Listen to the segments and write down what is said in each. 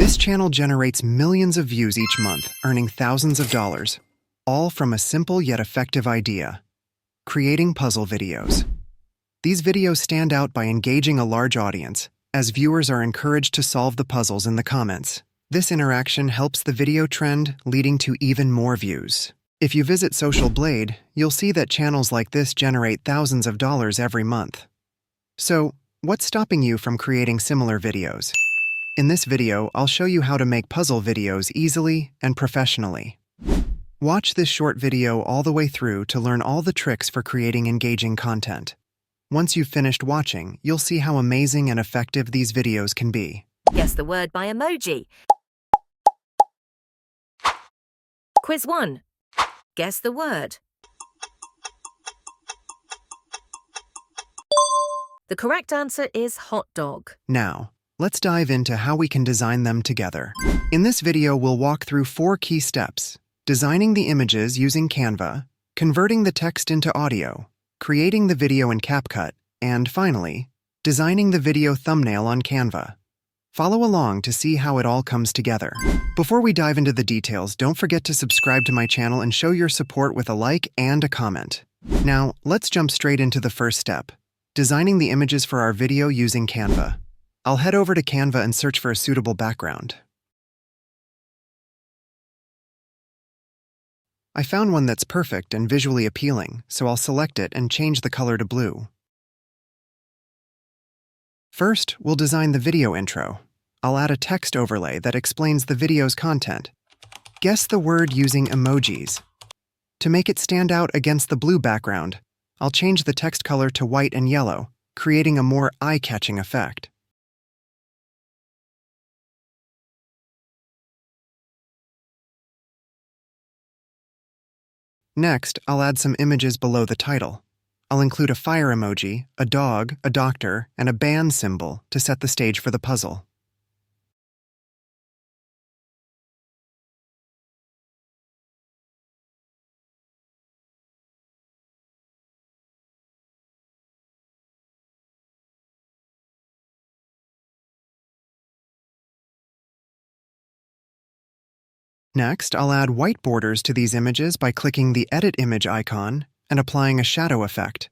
This channel generates millions of views each month, earning thousands of dollars, all from a simple yet effective idea: creating puzzle videos. These videos stand out by engaging a large audience, as viewers are encouraged to solve the puzzles in the comments. This interaction helps the video trend, leading to even more views. If you visit Social Blade, you'll see that channels like this generate thousands of dollars every month. So, what's stopping you from creating similar videos? In this video, I'll show you how to make puzzle videos easily and professionally. Watch this short video all the way through to learn all the tricks for creating engaging content. Once you've finished watching, you'll see how amazing and effective these videos can be. Guess the word by emoji. Quiz 1. Guess the word. The correct answer is hot dog. Now, let's dive into how we can design them together. In this video, we'll walk through 4 key steps: designing the images using Canva, converting the text into audio, creating the video in CapCut, and finally, designing the video thumbnail on Canva. Follow along to see how it all comes together. Before we dive into the details, don't forget to subscribe to my channel and show your support with a like and a comment. Now, let's jump straight into the first step: designing the images for our video using Canva. I'll head over to Canva and search for a suitable background. I found one that's perfect and visually appealing, so I'll select it and change the color to blue. First, we'll design the video intro. I'll add a text overlay that explains the video's content. Guess the word using emojis. To make it stand out against the blue background, I'll change the text color to white and yellow, creating a more eye-catching effect. Next, I'll add some images below the title. I'll include a fire emoji, a dog, a doctor, and a band symbol to set the stage for the puzzle. Next, I'll add white borders to these images by clicking the Edit Image icon and applying a shadow effect.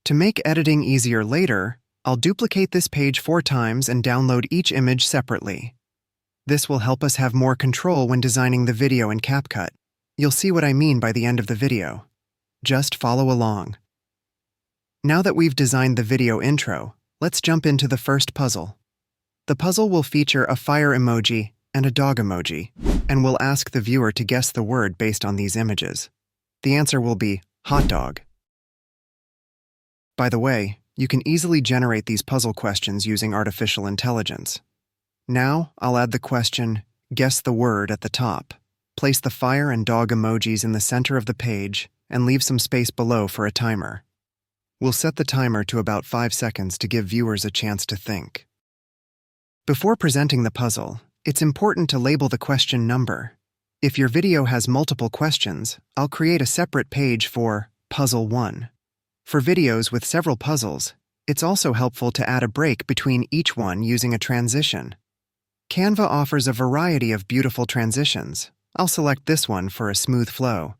To make editing easier later, I'll duplicate this page 4 times and download each image separately. This will help us have more control when designing the video in CapCut. You'll see what I mean by the end of the video. Just follow along. Now that we've designed the video intro, let's jump into the first puzzle. The puzzle will feature a fire emoji and a dog emoji, and we'll ask the viewer to guess the word based on these images. The answer will be hot dog. By the way, you can easily generate these puzzle questions using artificial intelligence. Now, I'll add the question, guess the word, at the top. Place the fire and dog emojis in the center of the page and leave some space below for a timer. We'll set the timer to about 5 seconds to give viewers a chance to think. Before presenting the puzzle, it's important to label the question number. If your video has multiple questions, I'll create a separate page for Puzzle 1. For videos with several puzzles, it's also helpful to add a break between each one using a transition. Canva offers a variety of beautiful transitions. I'll select this one for a smooth flow.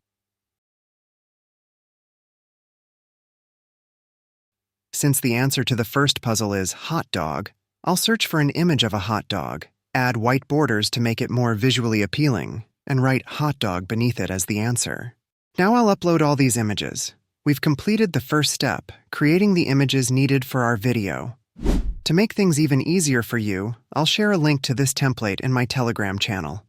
Since the answer to the first puzzle is hot dog, I'll search for an image of a hot dog, add white borders to make it more visually appealing, and write hot dog beneath it as the answer. Now I'll upload all these images. We've completed the first step, creating the images needed for our video. To make things even easier for you, I'll share a link to this template in my Telegram channel.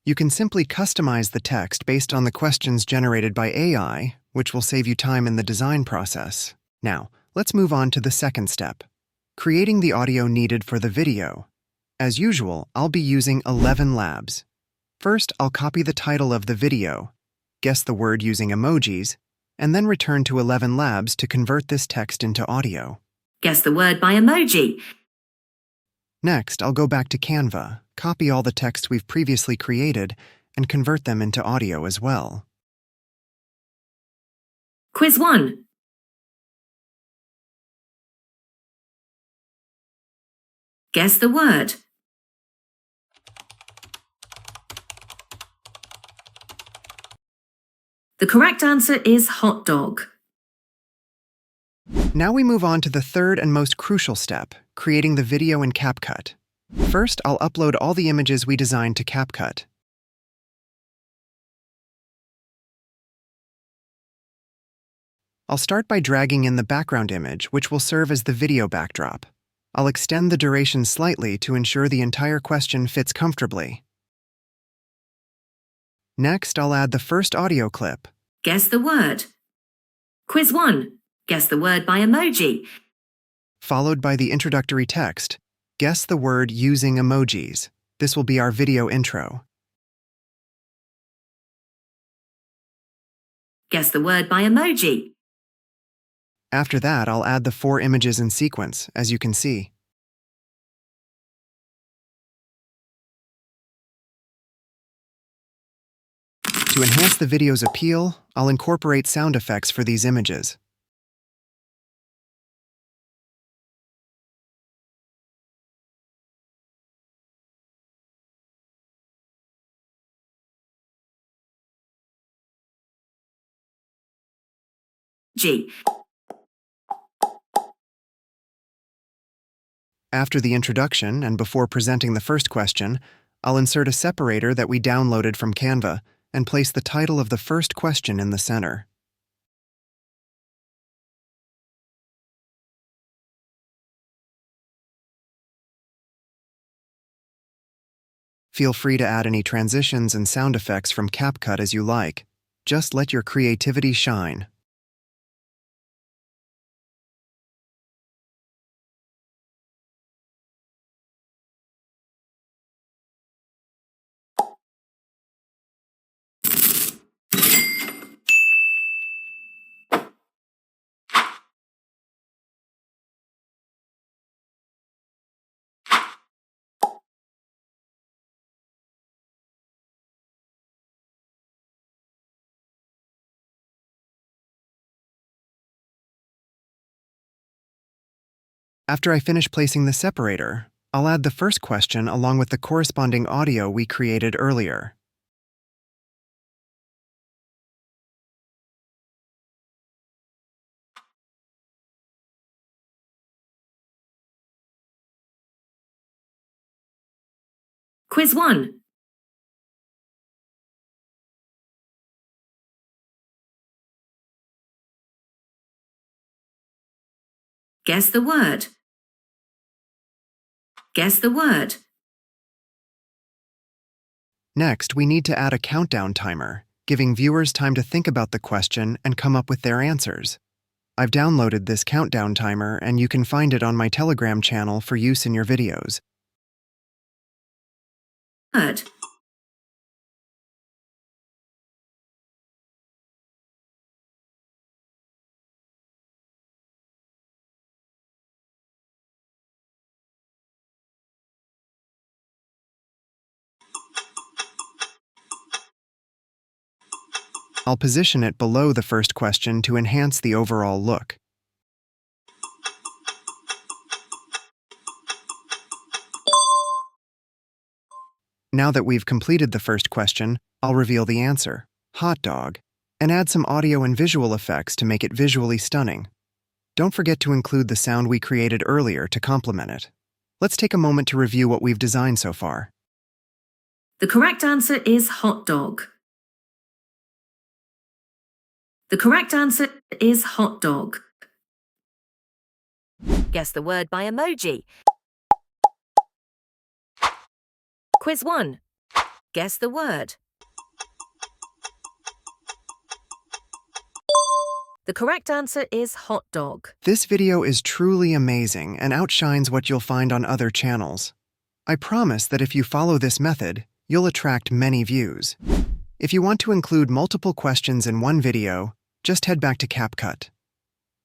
You can simply customize the text based on the questions generated by AI, which will save you time in the design process. Now, let's move on to the second step: creating the audio needed for the video. As usual, I'll be using 11 Labs. First, I'll copy the title of the video, guess the word using emojis, and then return to 11 Labs to convert this text into audio. Guess the word by emoji. Next, I'll go back to Canva, copy all the text we've previously created and convert them into audio as well. Quiz 1. Guess the word. The correct answer is hot dog. Now we move on to the third and most crucial step, creating the video in CapCut. First, I'll upload all the images we designed to CapCut. I'll start by dragging in the background image, which will serve as the video backdrop. I'll extend the duration slightly to ensure the entire question fits comfortably. Next, I'll add the first audio clip. Guess the word. Quiz 1. Guess the word by emoji. Followed by the introductory text. Guess the word using emojis. This will be our video intro. Guess the word by emoji. After that, I'll add the 4 images in sequence, as you can see. To enhance the video's appeal, I'll incorporate sound effects for these images. G. After the introduction and before presenting the first question, I'll insert a separator that we downloaded from Canva and place the title of the first question in the center. Feel free to add any transitions and sound effects from CapCut as you like. Just let your creativity shine. After I finish placing the separator, I'll add the first question along with the corresponding audio we created earlier. Quiz 1. Guess the word. Guess the word. Next, we need to add a countdown timer, giving viewers time to think about the question and come up with their answers. I've downloaded this countdown timer, and you can find it on my Telegram channel for use in your videos. Word. I'll position it below the first question to enhance the overall look. Now that we've completed the first question, I'll reveal the answer, hot dog, and add some audio and visual effects to make it visually stunning. Don't forget to include the sound we created earlier to complement it. Let's take a moment to review what we've designed so far. The correct answer is hot dog. The correct answer is hot dog. Guess the word by emoji. Quiz 1. Guess the word. The correct answer is hot dog. This video is truly amazing and outshines what you'll find on other channels. I promise that if you follow this method, you'll attract many views. If you want to include multiple questions in one video, just head back to CapCut.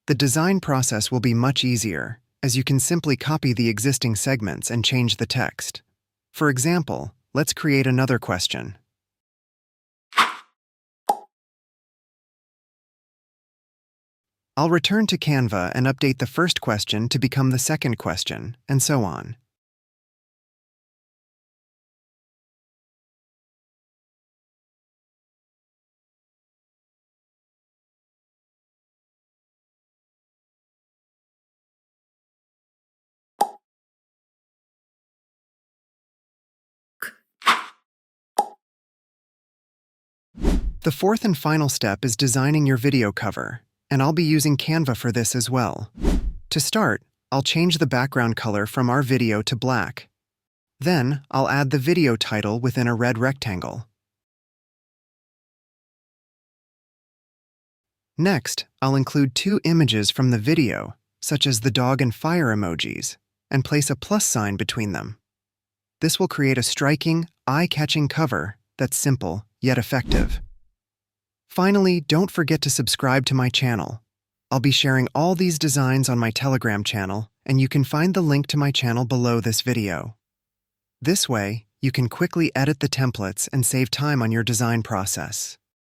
The design process will be much easier, as you can simply copy the existing segments and change the text. For example, let's create another question. I'll return to Canva and update the first question to become the second question, and so on. The fourth and final step is designing your video cover, and I'll be using Canva for this as well. To start, I'll change the background color from our video to black. Then, I'll add the video title within a red rectangle. Next, I'll include 2 images from the video, such as the dog and fire emojis, and place a plus sign between them. This will create a striking, eye-catching cover that's simple yet effective. Finally, don't forget to subscribe to my channel. I'll be sharing all these designs on my Telegram channel, and you can find the link to my channel below this video. This way, you can quickly edit the templates and save time on your design process.